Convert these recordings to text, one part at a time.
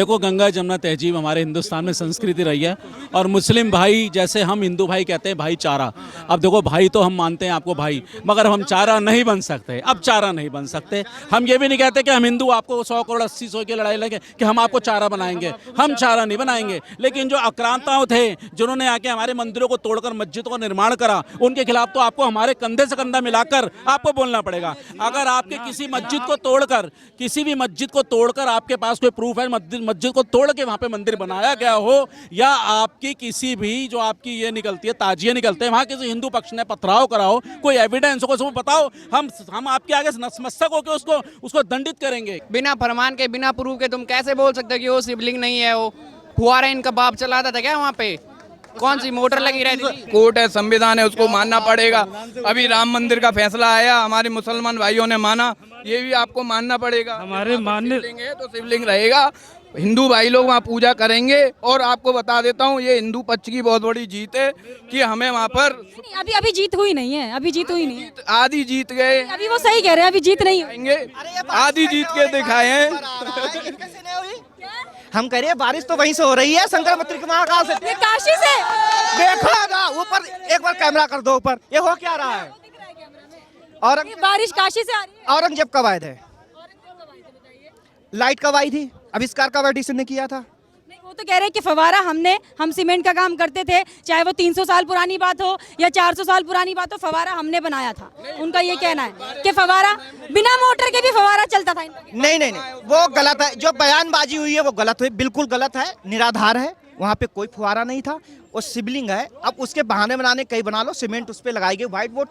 देखो, गंगा जमुना तहजीब हमारे हिंदुस्तान में संस्कृति रही है और मुस्लिम भाई जैसे हम हिंदू भाई कहते हैं भाईचारा। अब देखो, भाई तो हम मानते हैं आपको भाई, मगर हम चारा नहीं बन सकते। अब चारा नहीं बन सकते। हम ये भी नहीं कहते कि हम हिंदू आपको 100 करोड़ 80 की लड़ाई लगे कि हम आपको चारा बनाएंगे। हम चारा नहीं बनाएंगे। लेकिन जो आक्रांताओं थे जिन्होंने आके हमारे मंदिरों को तोड़कर मस्जिदों का निर्माण करा, उनके खिलाफ तो आपको हमारे कंधे से कंधा मिलाकर आपको बोलना पड़ेगा। अगर आपके किसी मस्जिद को तोड़कर, किसी भी मस्जिद को तोड़कर आपके पास कोई प्रूफ है मस्जिद को तोड़ के वहां पे मंदिर बनाया गया हो, या आपकी किसी भी जो आपकी ये निकलती है ताजिए निकलते हैं वहां किसी हिंदू पक्ष ने पथराव कराओ, कोई एविडेंस हो उसको बताओ, हम आपके आगे नतमस्तक होकर उसको दंडित करेंगे। बिना फरमान के, बिना प्रूफ के तुम कैसे बोल सकते हो कि वो शिवलिंग नहीं है? वो फुहारा इनका बाप चलाता था क्या वहाँ पे? कौन सी मोटर लगी रहती थी? कोर्ट है, संविधान है, उसको मानना पड़ेगा। अभी राम मंदिर का फैसला आया, हमारे मुसलमान भाइयों ने माना, ये भी आपको मानना पड़ेगा। हमारे मानने शिवलिंग है तो शिवलिंग रहेगा। हिंदू भाई लोग वहाँ पूजा करेंगे। और आपको बता देता हूँ, ये हिंदू पक्ष की बहुत बड़ी जीत है कि हमें वहाँ पर अभी जीत हुई नहीं है। अभी जीत हुई नहीं है। आधी जीत गए। अभी वो सही कह रहे हैं, अभी जीत नहीं आएंगे, आधी जीत के दिखाए हैं। हम कह रहे हैं बारिश तो वहीं से हो रही है, शंकर मंदिर के महाकाल से, काशी से। देखो ना ऊपर, एक बार कैमरा कर दो ऊपर, ये हो क्या रहा है? और बारिश काशी से आ रही है। औरंगजेब कब आए थे? लाइट कब आई थी? आविष्कार कब एडिसन ने किया था? नहीं, वो तो कह रहे हैं कि फवारा हम सीमेंट का काम करते थे, चाहे वो 300 साल पुरानी बात हो या 400 साल पुरानी बात हो, फवारा हमने बनाया था। उनका ये कहना है कि फवारा बिना मोटर के भी फवारा चलता था। नहीं, वो गलत है। जो बयानबाजी हुई है वो गलत हुई, बिल्कुल गलत है, निराधार है। वहाँ पे कोई फुहारा नहीं था, वो शिवलिंग है। अब उसके बहाने बनाने कई बना लो, सीमेंट उस पर लगाई गई, व्हाइट बोर्ड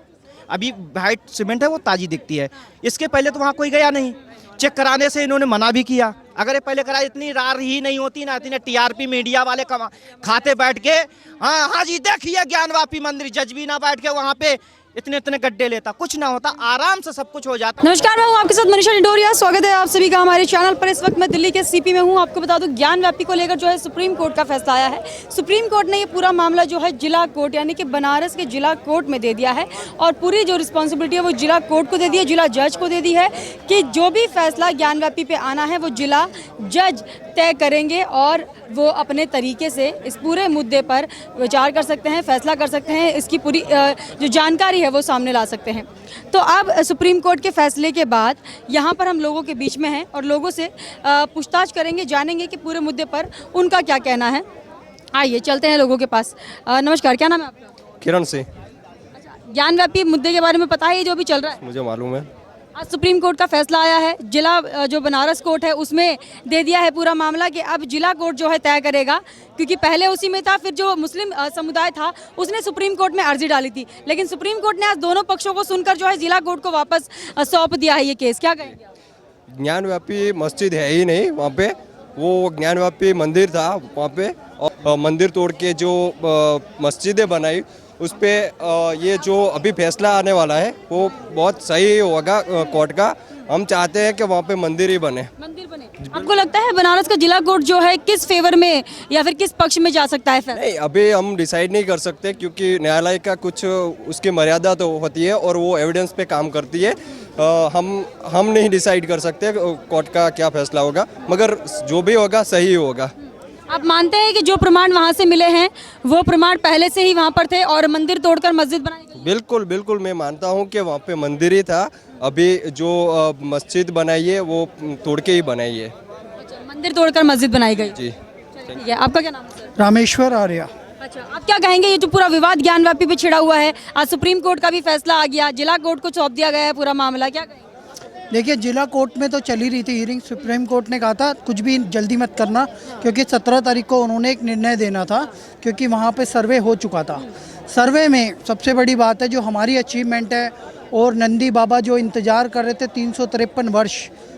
अभी व्हाइट सीमेंट है, वो ताजी दिखती है। इसके पहले तो वहाँ कोई गया नहीं, चेक कराने से इन्होंने मना भी किया। अगर ये पहले करा, इतनी रार ही नहीं होती ना, इतनी टीआरपी मीडिया वाले खाते बैठ के। हाँ जी, देखिए ज्ञानवापी मंदिर, जज भी ना बैठ के वहाँ पे इतने गड्ढे लेता, कुछ ना होता, आराम से सब कुछ हो जाता। नमस्कार, मैं हूँ आपके साथ मनीषा डिडोरिया। स्वागत है आप सभी का हमारे चैनल पर। इस वक्त मैं दिल्ली के सीपी में हूँ। आपको बता दूं, ज्ञानवापी को लेकर जो है सुप्रीम कोर्ट का फैसला आया है। सुप्रीम कोर्ट ने ये पूरा मामला जो है जिला कोर्ट यानी कि बनारस के जिला कोर्ट में दे दिया है और पूरी जो रिस्पॉन्सिबिलिटी है वो जिला कोर्ट को दे दी है, जिला जज को दे दी है कि जो भी फैसला ज्ञानवापी पे आना है वो जिला जज तय करेंगे और वो अपने तरीके से इस पूरे मुद्दे पर विचार कर सकते हैं, फैसला कर सकते हैं, इसकी पूरी जो जानकारी है वो सामने ला सकते हैं। तो अब सुप्रीम कोर्ट के फैसले के बाद यहाँ पर हम लोगों के बीच में हैं और लोगों से पूछताछ करेंगे, जानेंगे कि पूरे मुद्दे पर उनका क्या कहना है। आइए चलते हैं लोगों के पास। नमस्कार, क्या नाम है आपका? किरण से। ज्ञानवापी मुद्दे के बारे में पता है जो भी चल रहा है? मुझे मालूम है। आज सुप्रीम कोर्ट का फैसला आया है। जिला जो बनारस कोर्ट है उसमें दे दिया है पूरा मामला कि अब जिला कोर्ट जो है तय करेगा, क्योंकि पहले उसी में था। फिर जो मुस्लिम समुदाय था उसने सुप्रीम कोर्ट में अर्जी डाली थी, लेकिन सुप्रीम कोर्ट ने आज दोनों पक्षों को सुनकर जो है जिला कोर्ट को वापस सौंप दिया है ये केस। क्या कहेंगे? ज्ञानवापी मस्जिद है ही नहीं वहाँ पे, वो ज्ञानवापी मंदिर था वहाँ पे, और मंदिर तोड़ के जो मस्जिदें बनाई उस पर ये जो अभी फैसला आने वाला है वो बहुत सही होगा कोर्ट का। हम चाहते हैं कि वहाँ पे मंदिर ही बने। आपको लगता है बनारस का जिला कोर्ट जो है किस फेवर में या फिर किस पक्ष में जा सकता है? नहीं, अभी हम डिसाइड नहीं कर सकते, क्योंकि न्यायालय का कुछ उसकी मर्यादा तो होती है और वो एविडेंस पे काम करती है। हम नहीं डिसाइड कर सकते कोर्ट का क्या फैसला होगा, मगर जो भी होगा सही होगा। आप मानते हैं कि जो प्रमाण वहाँ से मिले हैं वो प्रमाण पहले से ही वहाँ पर थे और मंदिर तोड़कर मस्जिद बनाई गई? बिल्कुल मैं मानता हूँ कि वहाँ पे मंदिर ही था। अभी जो मस्जिद बनाई है वो तोड़ के ही बनाई है। अच्छा, मंदिर तोड़कर मस्जिद बनाई गई जी। ठीक है। आपका क्या नाम है सर? रामेश्वर आर्या। अच्छा, आप क्या कहेंगे? ये जो पूरा विवाद ज्ञानवापी पे छिड़ा हुआ है, आज सुप्रीम कोर्ट का भी फैसला आ गया, जिला कोर्ट को सौंप दिया गया है पूरा मामला, क्या कहेंगे? देखिए, जिला कोर्ट में तो चली रही थी हियरिंग। सुप्रीम कोर्ट ने कहा था कुछ भी जल्दी मत करना, क्योंकि 17 तारीख को उन्होंने एक निर्णय देना था, क्योंकि वहाँ पे सर्वे हो चुका था। सर्वे में सबसे बड़ी बात है जो हमारी अचीवमेंट है, और नंदी बाबा जो इंतज़ार कर रहे थे 353 वर्ष,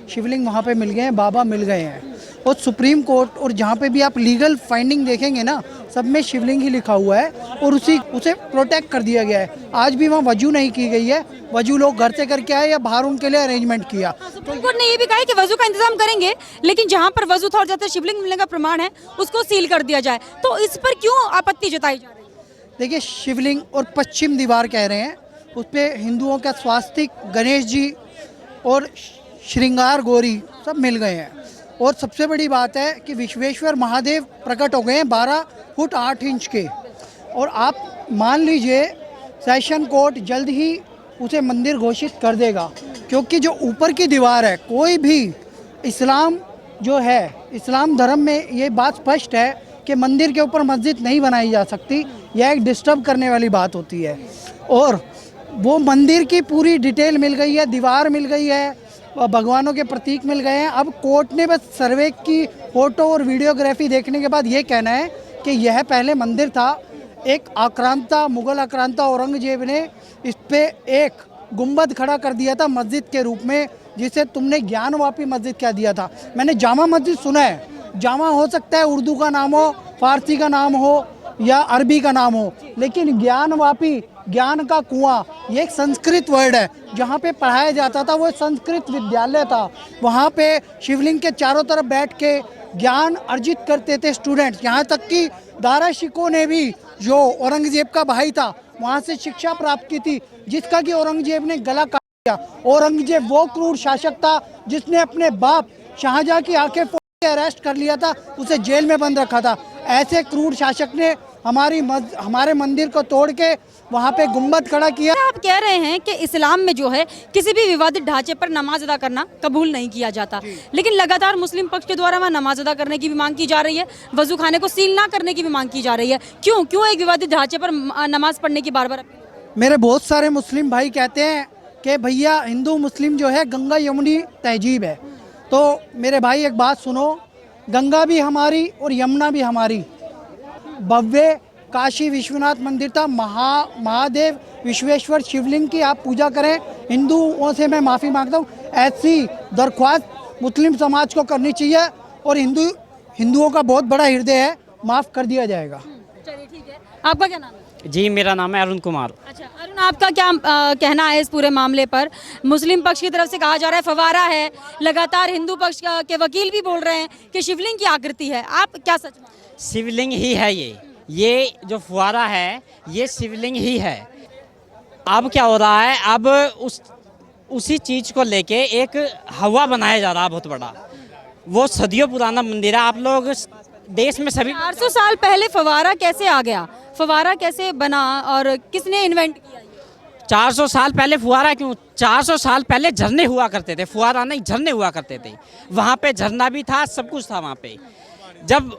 शिवलिंग वहाँ पे मिल गए हैं, बाबा मिल गए हैं। और सुप्रीम कोर्ट और जहाँ पे भी आप लीगल फाइंडिंग देखेंगे ना, सब में शिवलिंग ही लिखा हुआ है और उसे प्रोटेक्ट कर दिया गया है। आज भी वहाँ वजू नहीं की गई है, वजू लोग घर से करके आए या बाहर उनके लिए अरेंजमेंट किया। सुप्रीम कोर्ट ने ये भी कहा है कि वजू का इंतजाम करेंगे, लेकिन जहाँ पर वजू था और जहाँ शिवलिंग मिलने का प्रमाण है उसको सील कर दिया जाए। तो इस पर क्यों आपत्ति जताई जा रही है? देखिए, शिवलिंग और पश्चिम दीवार कह रहे हैं, उस पर हिंदुओं का स्वास्तिक, गणेश जी और श्रृंगार गौरी सब मिल गए हैं। और सबसे बड़ी बात है कि विश्वेश्वर महादेव प्रकट हो गए हैं 12 फुट 8 इंच के। और आप मान लीजिए सेशन कोर्ट जल्द ही उसे मंदिर घोषित कर देगा, क्योंकि जो ऊपर की दीवार है, कोई भी इस्लाम जो है, इस्लाम धर्म में ये बात स्पष्ट है कि मंदिर के ऊपर मस्जिद नहीं बनाई जा सकती, यह एक डिस्टर्ब करने वाली बात होती है। और वो मंदिर की पूरी डिटेल मिल गई है, दीवार मिल गई है, भगवानों के प्रतीक मिल गए हैं। अब कोर्ट ने बस सर्वे की फ़ोटो और वीडियोग्राफी देखने के बाद ये कहना है कि यह पहले मंदिर था। एक आक्रांता, मुग़ल आक्रांता औरंगजेब ने इस पे एक गुंबद खड़ा कर दिया था मस्जिद के रूप में, जिसे तुमने ज्ञानवापी मस्जिद कह दिया था। मैंने जामा मस्जिद सुना है, जामा हो सकता है उर्दू का नाम हो, फारसी का नाम हो या अरबी का नाम हो, लेकिन ज्ञानवापी, ज्ञान का कुआं, ये एक संस्कृत वर्ड है। जहाँ पे पढ़ाया जाता था वो संस्कृत विद्यालय था, वहाँ पे शिवलिंग के चारों तरफ बैठ के ज्ञान अर्जित करते थे स्टूडेंट्स। यहाँ तक कि दारा शिकोह ने भी, जो औरंगजेब का भाई था, वहाँ से शिक्षा प्राप्त की थी, जिसका कि औरंगजेब ने गला काट दिया। औरंगजेब वो क्रूर शासक था जिसने अपने बाप शाहजहां की आंखें फोड़ के अरेस्ट कर लिया था, उसे जेल में बंद रखा था। ऐसे क्रूर शासक ने हमारे मंदिर को तोड़ के वहाँ पे गुंबद खड़ा किया। आप कह रहे हैं कि इस्लाम में जो है किसी भी विवादित ढांचे पर नमाज अदा करना कबूल नहीं किया जाता, लेकिन लगातार मुस्लिम पक्ष के द्वारा वहाँ नमाज अदा करने की भी मांग की जा रही है, वजू खाने को सील ना करने की भी मांग की जा रही है। क्यों एक विवादित ढांचे पर नमाज पढ़ने की बार बार? मेरे बहुत सारे मुस्लिम भाई कहते हैं कि भैया हिंदू मुस्लिम जो है गंगा यमुनी तहजीब है। तो मेरे भाई एक बात सुनो, गंगा भी हमारी और यमुना भी हमारी। भव्य काशी विश्वनाथ मंदिर था, महादेव विश्वेश्वर शिवलिंग की आप पूजा करें। हिंदुओं से मैं माफ़ी मांगता हूँ, ऐसी दरख्वास्त मुस्लिम समाज को करनी चाहिए, और हिंदुओं का बहुत बड़ा हृदय है, माफ़ कर दिया जाएगा। चलिए ठीक है, आपका क्या नाम है? जी, मेरा नाम है अरुण कुमार। अच्छा अरुण, आपका क्या कहना है इस पूरे मामले पर? मुस्लिम पक्ष की तरफ से कहा जा रहा है फवारा है, लगातार हिंदू पक्ष के वकील भी बोल रहे हैं कि शिवलिंग की आकृति है, आप क्या सच मानते हैं? शिवलिंग ही है ये जो फुहारा है ये शिवलिंग ही है। अब क्या हो रहा है, अब उसी चीज़ को लेके एक हवा बनाया जा रहा है बहुत बड़ा। वो सदियों पुराना मंदिर है। आप लोग देश में सभी 400 साल पहले फवारा कैसे आ गया, फवारा कैसे बना और किसने इन्वेंट किया? 400 साल पहले फुहारा क्यों? 400 साल पहले झरने हुआ करते थे, फुहारा नहीं, झरने हुआ करते थे। वहाँ पे झरना भी था, सब कुछ था वहाँ पे। जब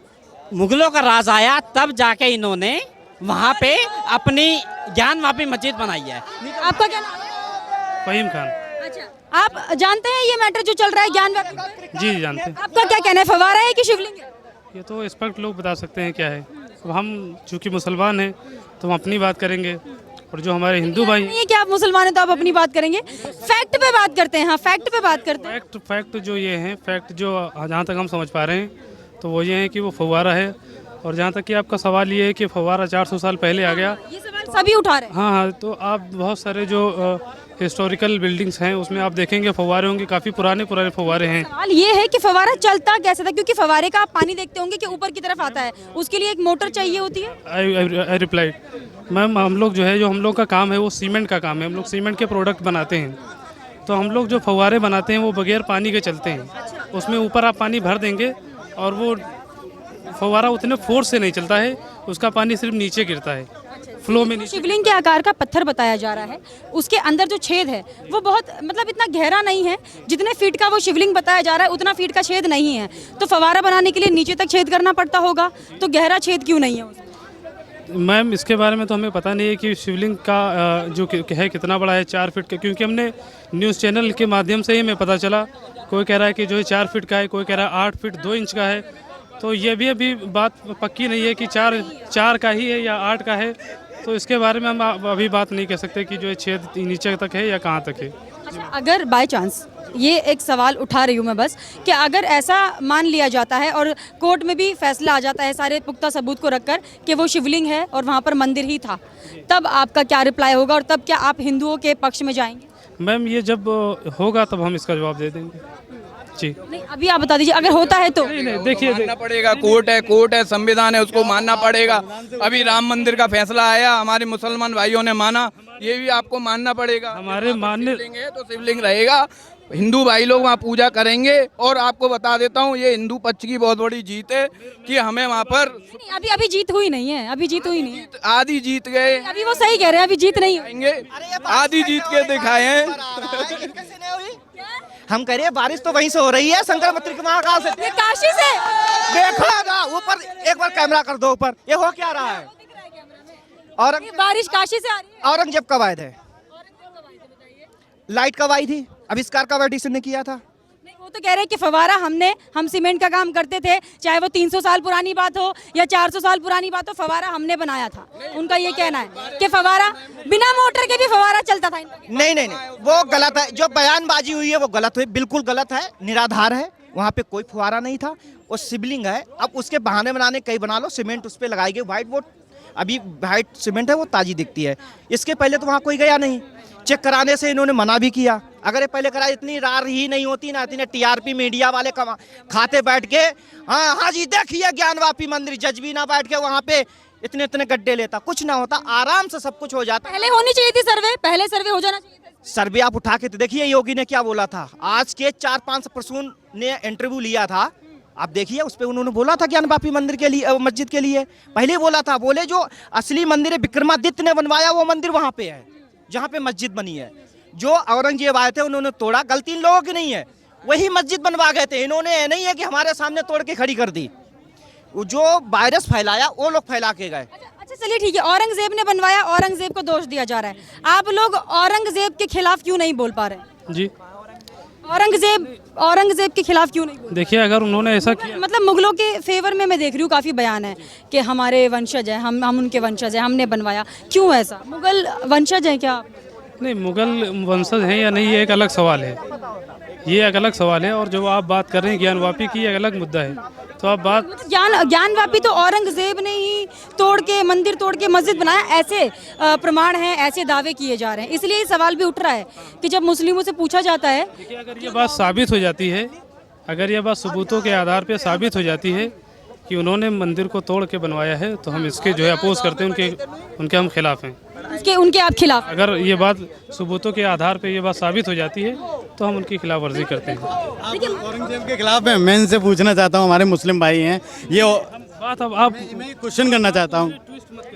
मुगलों का राज आया तब जाके इन्होंने वहाँ पे अपनी ज्ञानवापी मस्जिद बनाई है। आपका क्या नाम है? फहीम खान। अच्छा, आप जानते हैं ये मैटर जो चल रहा है ज्ञानवापी? जी जानते हैं। आपका क्या कहना है, फवारा है कि शिवलिंग है? ये तो एक्सपर्ट लोग बता सकते हैं क्या है। अब हम चूँकि मुसलमान हैं तो हम अपनी बात करेंगे, और जो हमारे हिंदू भाई नहीं है कि आप मुसलमान हैं तो आप अपनी बात करेंगे, फैक्ट पे बात करते हैं। हाँ, फैक्ट पे बात करते हैं। फैक्ट जो ये हैं, फैक्ट जो जहाँ तक हम समझ पा रहे हैं तो वो ये है कि वो फव्वारा है। और जहाँ तक कि आपका सवाल ये है कि फव्वारा 400 साल पहले आ गया, ये सवाल सभी उठा रहे हैं। हाँ, तो आप बहुत सारे जो हिस्टोरिकल बिल्डिंग्स हैं उसमें आप देखेंगे फव्वारे होंगे, काफ़ी पुराने फव्वारे हैं। सवाल ये है कि फवारा चलता कैसे था, क्योंकि फवारे का आप पानी देखते होंगे कि ऊपर की तरफ आता है, उसके लिए एक मोटर चाहिए होती है। आई रिप्लाइड, मैम हम लोग जो है, जो हम लोग का काम है वो सीमेंट का काम है। हम लोग सीमेंट के प्रोडक्ट बनाते हैं, तो हम लोग जो फव्वारे बनाते हैं वो बगैर पानी के चलते हैं। उसमें ऊपर आप पानी भर देंगे और वो फव्वारा उतने फोर्स से नहीं चलता है, उसका पानी सिर्फ नीचे गिरता है, फ्लो में नीचे। शिवलिंग के आकार का पत्थर बताया जा रहा है, उसके अंदर जो छेद है वो बहुत, मतलब इतना गहरा नहीं है। जितने फीट का वो शिवलिंग बताया जा रहा है उतना फीट का छेद नहीं है, तो फव्वारा बनाने के लिए नीचे तक छेद करना पड़ता होगा, तो गहरा छेद क्यों नहीं है उसमें? मैम इसके बारे में तो हमें पता नहीं है कि शिवलिंग का जो है कितना बड़ा है, 4 फीट का, क्योंकि हमने न्यूज़ चैनल के माध्यम से ही हमें पता चला। कोई कह रहा है कि जो है 4 फीट का है, कोई कह रहा है 8 फीट 2 इंच का है। तो ये भी अभी बात पक्की नहीं है कि 4 का ही है या 8 का है, तो इसके बारे में हम अभी बात नहीं कह सकते कि जो है छेद नीचे तक है या कहाँ तक है। अच्छा, अगर बाय चांस, ये एक सवाल उठा रही हूँ मैं बस, कि अगर ऐसा मान लिया जाता है और कोर्ट में भी फैसला आ जाता है सारे पुख्ता सबूत को रखकर कि वो शिवलिंग है और वहाँ पर मंदिर ही था, तब आपका क्या रिप्लाई होगा और तब क्या आप हिंदुओं के पक्ष में जाएंगे? मैम ये जब होगा तब हम इसका जवाब दे देंगे। जी नहीं, अभी आप बता दीजिए, अगर होता है तो। नहीं, देखिए मानना पड़ेगा, कोर्ट है, संविधान है, उसको मानना पड़ेगा। अभी राम मंदिर का फैसला आया, हमारे मुसलमान भाइयों ने माना, ये भी आपको मानना पड़ेगा। हमारे मानने शिवलिंग है तो शिवलिंग रहेगा, हिंदू भाई लोग वहाँ पूजा करेंगे। और आपको बता देता हूँ ये हिंदू पक्ष की बहुत बड़ी जीत है कि हमें वहाँ पर नहीं, अभी जीत हुई नहीं है, अभी जीत हुई नहीं है। आधी जीत गए, अभी वो सही कह रहे हैं, अभी जीत नहीं हुई। आएंगे आधी जीत के दिखाए हैं। हम कह रहे हैं बारिश तो वहीं से हो रही है, शंकर मंदिर के महाकाल से। ये काशी से देखो ना ऊपर, एक बार कैमरा कर दो ऊपर, ये हो क्या रहा है। ये बारिश काशी से आ रही है। औरंगजेब कब आए थे? लाइट कब आई थी? आविष्कार कब एडिसन ने किया था? नहीं, वो तो कह रहे हैं कि फवारा हम सीमेंट का काम करते थे, चाहे वो 300 साल पुरानी बात हो या 400 साल पुरानी बात हो, फवारा हमने बनाया था। उनका ये कहना है कि फवारा बिना मोटर के भी फवारा चलता था। नहीं, वो गलत है। जो बयानबाजी हुई है वो गलत हुई, बिल्कुल गलत है, निराधार है। वहाँ पे कोई फुहारा नहीं था, वो शिवलिंग है। अब उसके बहाने बनाने कई बना लो, सीमेंट उस पर लगाई गई, व्हाइट बोर्ड अभी व्हाइट सीमेंट है वो ताजी दिखती है। इसके पहले तो वहाँ कोई गया नहीं, चेक कराने से इन्होंने मना भी किया। अगर ये पहले कराए इतनी रार ही नहीं होती ना, इतने टीआरपी मीडिया वाले खाते बैठ के हाँ जी देखिए ज्ञानवापी मंदिर, जज भी ना बैठ के वहाँ पे इतने गड्ढे लेता, कुछ ना होता, आराम से सब कुछ हो जाता। पहले होनी चाहिए थी सर्वे, पहले सर्वे हो जाना चाहिए था। सर्वे आप उठा के तो देखिए योगी ने क्या बोला था। आज के 4-5 पर्सन ने इंटरव्यू लिया था, आप देखिए उस पर उन्होंने बोला था ज्ञानवापी मंदिर के लिए, मस्जिद के लिए पहले बोला था। बोले जो असली मंदिर है विक्रमादित्य ने बनवाया वो मंदिर वहाँ पे है जहाँ पे मस्जिद बनी है। जो औरंगजेब आए थे उन्होंने तोड़ा, गलती इन लोगों की नहीं है, वही मस्जिद बनवा गए थे। इन्होंने नहीं है कि हमारे सामने तोड़ के खड़ी कर दी। जो वायरस फैलाया वो लोग फैला के गए। अच्छा चलिए ठीक है, औरंगजेब ने बनवाया, औरंगजेब को दोष दिया जा रहा है। आप लोग औरंगजेब के खिलाफ क्यों नहीं बोल पा रहे? जी औरंगजेब के खिलाफ क्यों नहीं बोल? देखिए, अगर उन्होंने ऐसा किया, मतलब मुगलों के फेवर में मैं देख रही हूँ काफी बयान है कि हमारे वंशज है, हम उनके वंशज है, हमने बनवाया। क्यों ऐसा? मुगल वंशज है क्या? नहीं, मुगल वंशज हैं या नहीं ये एक अलग सवाल है, ये एक अलग सवाल है। और जो आप बात कर रहे हैं ज्ञानवापी की, एक अलग मुद्दा है। तो आप बात ज्ञानवापी तो औरंगजेब ने ही तोड़ के मंदिर तोड़ के मस्जिद बनाया, ऐसे प्रमाण हैं, ऐसे दावे किए जा रहे हैं। इसलिए ये सवाल भी उठ रहा है कि जब मुस्लिमों से पूछा जाता है, देखिए, अगर ये बात साबित हो जाती है, अगर ये बात सबूतों के आधार पर साबित हो जाती है कि उन्होंने मंदिर को तोड़ के बनवाया है, तो हम इसके जो है अपोज करते हैं, उनके हम खिलाफ हैं। उनके आप खिलाफ? अगर ये बात सबूतों के आधार पे ये बात साबित हो जाती है तो हम उनकी खिलाफ वर्जी करते हैं। औरंगजेब के खिलाफ मैं इनसे पूछना चाहता हूँ, हमारे मुस्लिम भाई हैं ये बात। अब आप मैं क्वेश्चन करना चाहता हूँ,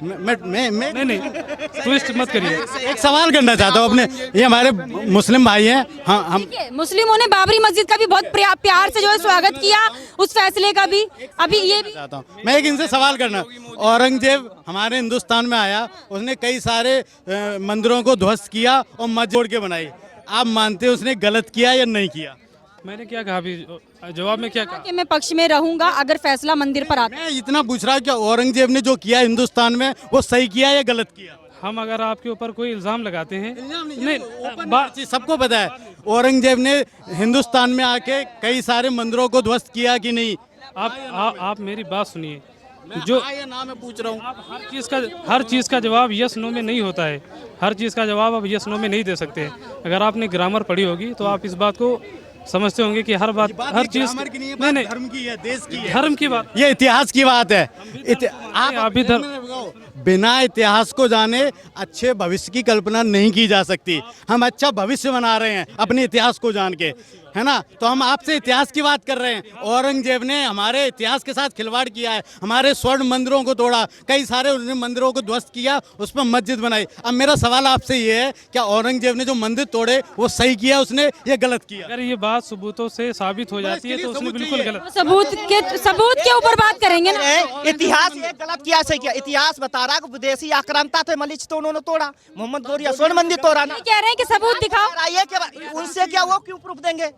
नहीं ट्विस्ट मत करिए, एक सवाल करना चाहता हूँ अपने, ये हमारे मुस्लिम भाई हैं, हम मुस्लिमों ने बाबरी मस्जिद का भी बहुत प्यार से जो है स्वागत किया, उस फैसले का भी। अभी ये भी चाहता हूँ मैं एक इनसे सवाल करना। औरंगजेब हमारे हिंदुस्तान में आया, उसने कई सारे मंदिरों को ध्वस्त किया और मस्जिद जोड़ के बनाई। आप मानते हैं उसने गलत किया या नहीं किया? मैंने क्या कहा अभी जवाब में क्या कहा कि मैं पक्ष में रहूंगा अगर फैसला मंदिर पर आता। मैं इतना पूछ रहा हूँ कि औरंगजेब ने जो किया हिंदुस्तान में वो सही किया या गलत किया? हम अगर आपके ऊपर कोई इल्जाम लगाते हैं, नहीं सबको पता है औरंगजेब ने हिंदुस्तान में आके कई सारे मंदिरों को ध्वस्त किया कि नहीं? आप मेरी बात सुनिए। जो नाम मैं पूछ रहा हूँ, आप हर चीज़ का जवाब यस नो में नहीं होता है, हर चीज़ का जवाब आप यस नो में नहीं दे सकते। अगर आपने ग्रामर पढ़ी होगी तो आप इस बात को समझते होंगे कि हर बात हर चीज नहीं धर्म की है, देश की है, धर्म की बात, ये इतिहास की बात है। आप भी बिना इतिहास को जाने अच्छे भविष्य की कल्पना नहीं की जा सकती। हम अच्छा भविष्य बना रहे हैं अपने इतिहास को जान के, है ना? तो हम आपसे इतिहास की बात कर रहे हैं। औरंगजेब ने हमारे इतिहास के साथ खिलवाड़ किया है, हमारे स्वर्ण मंदिरों को तोड़ा, कई सारे उन्होंने मंदिरों को ध्वस्त किया, उस पर मस्जिद बनाई। अब मेरा सवाल आपसे ये है, क्या औरंगजेब ने जो मंदिर तोड़े वो सही किया उसने या गलत किया? अगर ये बात सबूतों से साबित हो जाती है तो उसने बिल्कुल गलत। सबूत के ऊपर बात करेंगे ना। इतिहास ये गलत किया, सही किया? इतिहास बता रहा है विदेशी आक्रांता थे, मलिच तो उन्होंने तोड़ा, मोहम्मद गोरिया स्वर्ण मंदिर तोड़ा ना। कह रहे हैं कि सबूत दिखाओ, उनसे क्या वो क्यों प्रूफ देंगे?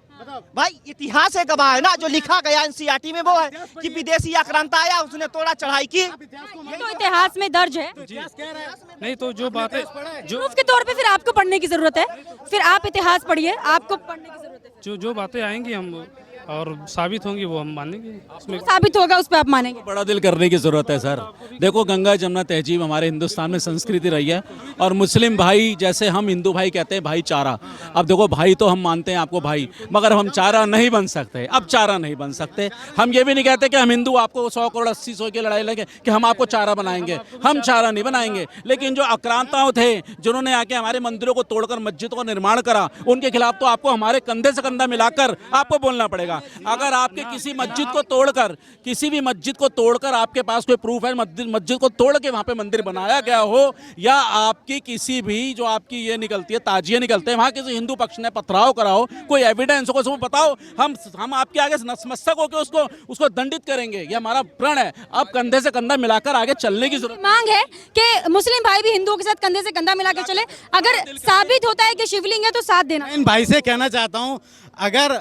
भाई इतिहास एक गवाह है ना, जो लिखा गया एनसीईआरटी में वो है कि विदेशी आक्रांता आया, उसने तोड़ा, चढ़ाई की। तो इतिहास में दर्ज है। नहीं तो जो बात है प्रूफ के तौर पे फिर आपको पढ़ने की जरूरत है, फिर आप इतिहास पढ़िए, आपको पढ़ने की जरूरत है। जो बातें आएंगी हम और साबित होंगी वो हम मानेंगे उसमें। साबित होगा उस पर आप मानेंगे? बड़ा दिल करने की ज़रूरत है सर। देखो गंगा जमुना तहजीब हमारे हिंदुस्तान में संस्कृति रही है और मुस्लिम भाई जैसे हम हिंदू भाई कहते हैं भाईचारा। अब देखो भाई तो हम मानते हैं आपको भाई, मगर हम चारा नहीं बन सकते। अब चारा नहीं बन सकते। हम ये भी नहीं कहते कि हम हिंदू आपको 100 करोड़ 80 की लड़ाई लगे कि हम आपको चारा बनाएंगे। हम चारा नहीं बनाएंगे। लेकिन जो आक्रांताओं थे जिन्होंने आके हमारे मंदिरों को तोड़कर मस्जिदों का निर्माण करा, उनके खिलाफ तो आपको हमारे कंधे से कंधा मिलाकर आपको बोलना पड़ेगा। अगर आपके किसी मस्जिद को तोड़कर, किसी भी मस्जिद को तोड़कर आपके पास कोई प्रूफ है मस्जिद को तोड़ के वहां पे मंदिर बनाया गया हो, या आपकी किसी भी जो आपकी ये निकलती है ताजिए निकलते हैं वहां किसी हिंदू पक्ष ने पथराव करा हो, कोई एविडेंस हो, उसको बताओ। हम आपके आगे नतमस्तक होकर उसको दंडित करेंगे। ये हमारा प्रण है। अब कंधे से कंधा मिलाकर आगे चलने की जरूरत। मांग है कि मुस्लिम भाई भी हिंदुओं के साथ कंधे से कंधा मिला के चले। अगर साबित होता है कि शिवलिंग है तो साथ देना। इन भाई से कहना चाहता हूँ, अगर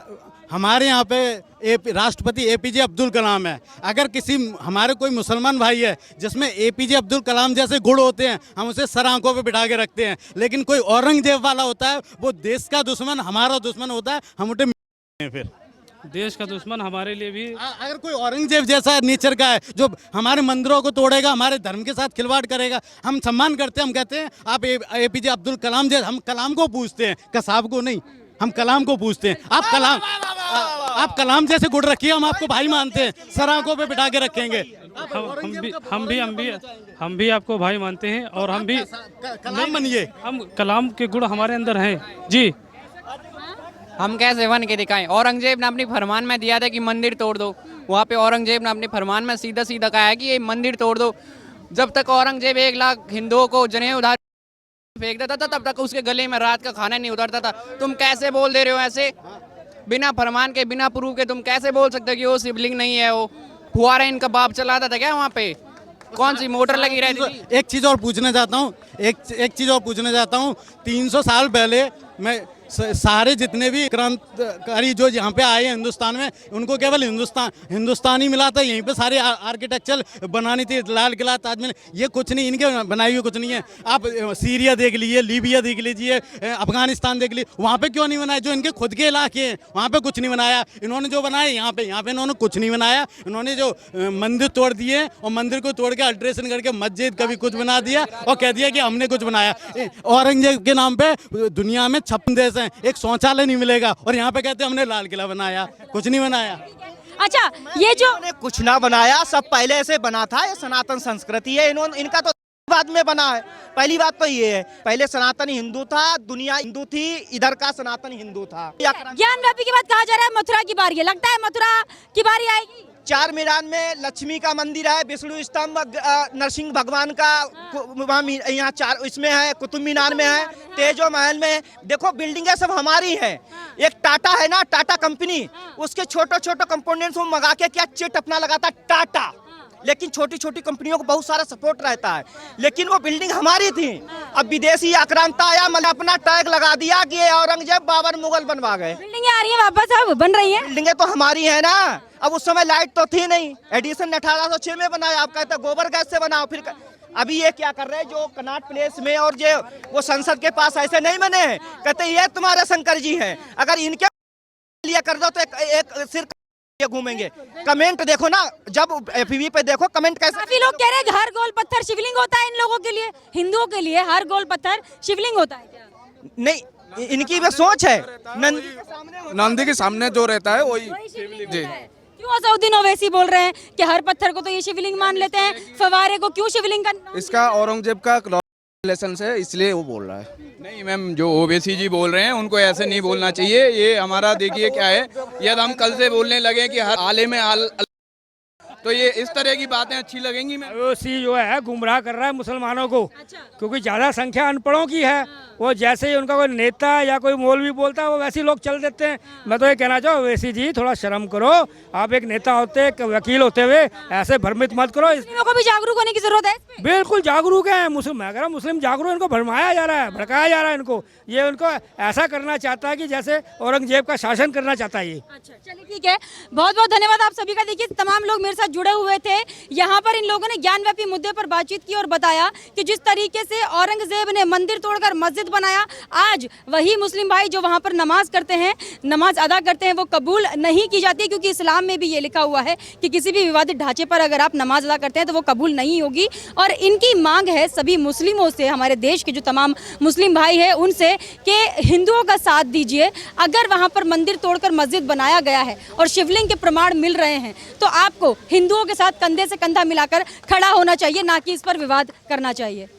हमारे यहाँ पे राष्ट्रपति एपीजे अब्दुल कलाम है, अगर किसी हमारे कोई मुसलमान भाई है जिसमें एपीजे अब्दुल कलाम जैसे गुण होते हैं, हम उसे सर आंखों पे बिठा के रखते हैं। लेकिन कोई औरंगजेब वाला होता है, वो देश का दुश्मन, हमारा दुश्मन होता है, हम उसे फिर देश का दुश्मन हमारे लिए भी। अगर कोई औरंगजेब जैसा नेचर का है जो हमारे मंदिरों को तोड़ेगा, हमारे धर्म के साथ खिलवाड़ करेगा, हम सम्मान करते हैं। हम कहते हैं आप एपीजे अब्दुल कलाम जैसे, हम कलाम को पूछते हैं, कसाब को नहीं। हम कलाम को पूछते हैं। आप कलाम जैसे गुड़ रखिए, हम आपको भाई मानते हैं, सर आंखों पे बिठा के रखेंगे। हम भी आपको भाई मानते हैं और हम भी कलाम बनिए। हम कलाम के गुण हमारे अंदर हैं जी। हम कैसे बन के दिखाएं? औरंगजेब ने अपनी फरमान में दिया था कि मंदिर तोड़ दो। वहाँ पे औरंगजेब ने अपने फरमान में सीधा सीधा कहा है कि ये मंदिर तोड़ दो। जब तक औरंगजेब 1 लाख हिंदुओं को जनेऊ उधार फेंक देता था, तब तक उसके गले में रात का खाना नहीं उतरता था। तुम कैसे बोल दे रहे हो ऐसे? बिना फरमान के, बिना प्रूफ के तुम कैसे बोल सकते हो कि वो शिवलिंग नहीं है? वो फुहारा इनका बाप चलाता था क्या वहाँ पे? कौन सी मोटर लगी रहती थी? एक चीज़ और पूछना चाहता हूँ, एक चीज़ और पूछना चाहता हूँ। 300 साल पहले मैं सारे जितने भी क्रांतिकारी जो यहाँ पे आए हैं हिंदुस्तान में, उनको केवल हिंदुस्तानी मिला था। यहीं पे सारे आर्किटेक्चर बनानी थी, लाल किला, ताजमहल, ये कुछ नहीं, इनके बनाई हुई कुछ नहीं है। आप सीरिया देख लीजिए, लीबिया देख लीजिए, अफगानिस्तान देख लीजिए, वहाँ पे क्यों नहीं बनाया? जो इनके खुद के इलाके हैं वहाँ पे कुछ नहीं बनाया। इन्होंने जो बनाया यहाँ पे इन्होंने कुछ नहीं बनाया। इन्होंने जो मंदिर तोड़ दिए और मंदिर को तोड़ के अल्ट्रेशन करके मस्जिद कभी कुछ बना दिया और कह दिया कि हमने कुछ बनाया। औरंगजेब के नाम पे दुनिया में 56 देश हैं, एक शौचालय नहीं मिलेगा, और यहाँ पे कहते हैं हमने लाल किला बनाया। कुछ नहीं बनाया। अच्छा, ये जो कुछ ना बनाया, सब पहले से बना था। ये सनातन संस्कृति है। इनका तो बाद में बना है। पहली बात तो ये है, पहले सनातन हिंदू था, दुनिया हिंदू थी, इधर का सनातन हिंदू था। ज्ञानव्यापी की बात कहा जा रहा है, मथुरा की बारी है। लगता है मथुरा की बारी आएगी। 4 मीनार में लक्ष्मी का मंदिर है, विष्णु स्तंभ, नरसिंह भगवान का यहाँ 4 इसमें है, कुतुब मीनार में है, तेजो महल में। देखो बिल्डिंगें सब हमारी हैं। एक टाटा है ना, टाटा कंपनी, उसके छोटे छोटे कंपोनेंट्स वो मंगा के क्या चिट अपना लगाता टाटा। लेकिन छोटी छोटी कंपनियों को बहुत सारा सपोर्ट रहता है, लेकिन वो बिल्डिंग हमारी थी। अब विदेशी आक्रांता आया, मतलब अपना टैग लगा दिया कि ये औरंगजेब, बाबर, मुगल बनवा गए। बिल्डिंगें आ रही है वापस, अब बन रही है। बिल्डिंगें तो हमारी है ना। अब उस समय लाइट तो थी नहीं, एडिशन 1806 में बनाया। आप कहते गोबर गैस से बनाओ। फिर अभी ये क्या कर रहे हैं, जो कनॉट प्लेस में और जो वो संसद के पास ऐसे नहीं बने हैं, कहते ये तुम्हारे शंकर जी हैं। अगर इनके लिए कर दो तो एक सिर ये घूमेंगे। कमेंट देखो ना, जब एफबी पे देखो कमेंट कैसे। काफी लोग कह रहे हैं हर गोल पत्थर शिवलिंग होता है। इन लोगों के लिए, हिंदुओं के लिए हर गोल पत्थर शिवलिंग होता है क्या? नहीं, इनकी भी सोच है। नंदी के सामने जो रहता है वही शिवलिंग होता है। क्यों असउद्दीन ओवैसी बोल रहे हैं कि हर पत्थर को तो ये शिवलिंग मान लेते हैं, फवारे को क्यों शिवलिंग का? इसका औरंगजेब का रिलेशन है, इसलिए वो बोल रहा है। नहीं मैम, जो ओवैसी जी बोल रहे हैं उनको ऐसे नहीं बोलना चाहिए। ये हमारा देखिए क्या है, यदि हम कल से बोलने लगे कि हर आले में आल, तो ये इस तरह की बातें अच्छी लगेंगी। मैं ओवैसी जो है गुमराह कर रहा है मुसलमानों को। क्योंकि ज़्यादा संख्या अनपढ़ों की है। वो जैसे ही उनका कोई नेता या कोई मौलवी बोलता है वो वैसे ही लोग चल देते हैं। मैं तो ये कहना चाहूँ ओवैसी जी, थोड़ा शर्म करो। आप एक नेता होते, एक वकील होते हुए ऐसे भ्रमित मत करो। मुस्लिमों को भी जागरूक होने की जरूरत है। बिल्कुल जागरूक है मुस्लिम। मैं कह रहा हूँ मुस्लिम जागरूक, इनको भरमाया जा रहा है, भड़काया जा रहा है इनको। ये उनको ऐसा करना चाहता है कि जैसे औरंगजेब का शासन करना चाहता है ये। अच्छा, चलिए ठीक है, बहुत बहुत धन्यवाद आप सभी का। देखिए तमाम लोग मेरे साथ जुड़े हुए थे। यहाँ पर इन लोगों ने ज्ञानव्यापी मुद्दे पर बातचीत की और बताया कि जिस तरीके से औरंगजेब ने मंदिर तोड़कर मस्जिद बनाया, आज वही मुस्लिम भाई जो वहाँ पर नमाज करते हैं, नमाज अदा करते हैं, वो कबूल नहीं की जाती, क्योंकि इस्लाम में भी ये लिखा हुआ है कि किसी भी विवादित ढांचे पर अगर आप नमाज अदा करते हैं तो वो कबूल नहीं होगी। और इनकी मांग है सभी मुस्लिमों से, हमारे देश के जो तमाम मुस्लिम भाई हैं उनसे, कि हिंदुओं का साथ दीजिए। अगर वहाँ पर मंदिर तोड़कर मस्जिद बनाया गया है और शिवलिंग के प्रमाण मिल रहे हैं तो आपको हिंदुओं के साथ कंधे से कंधा मिलाकर खड़ा होना चाहिए, ना कि इस पर विवाद करना चाहिए।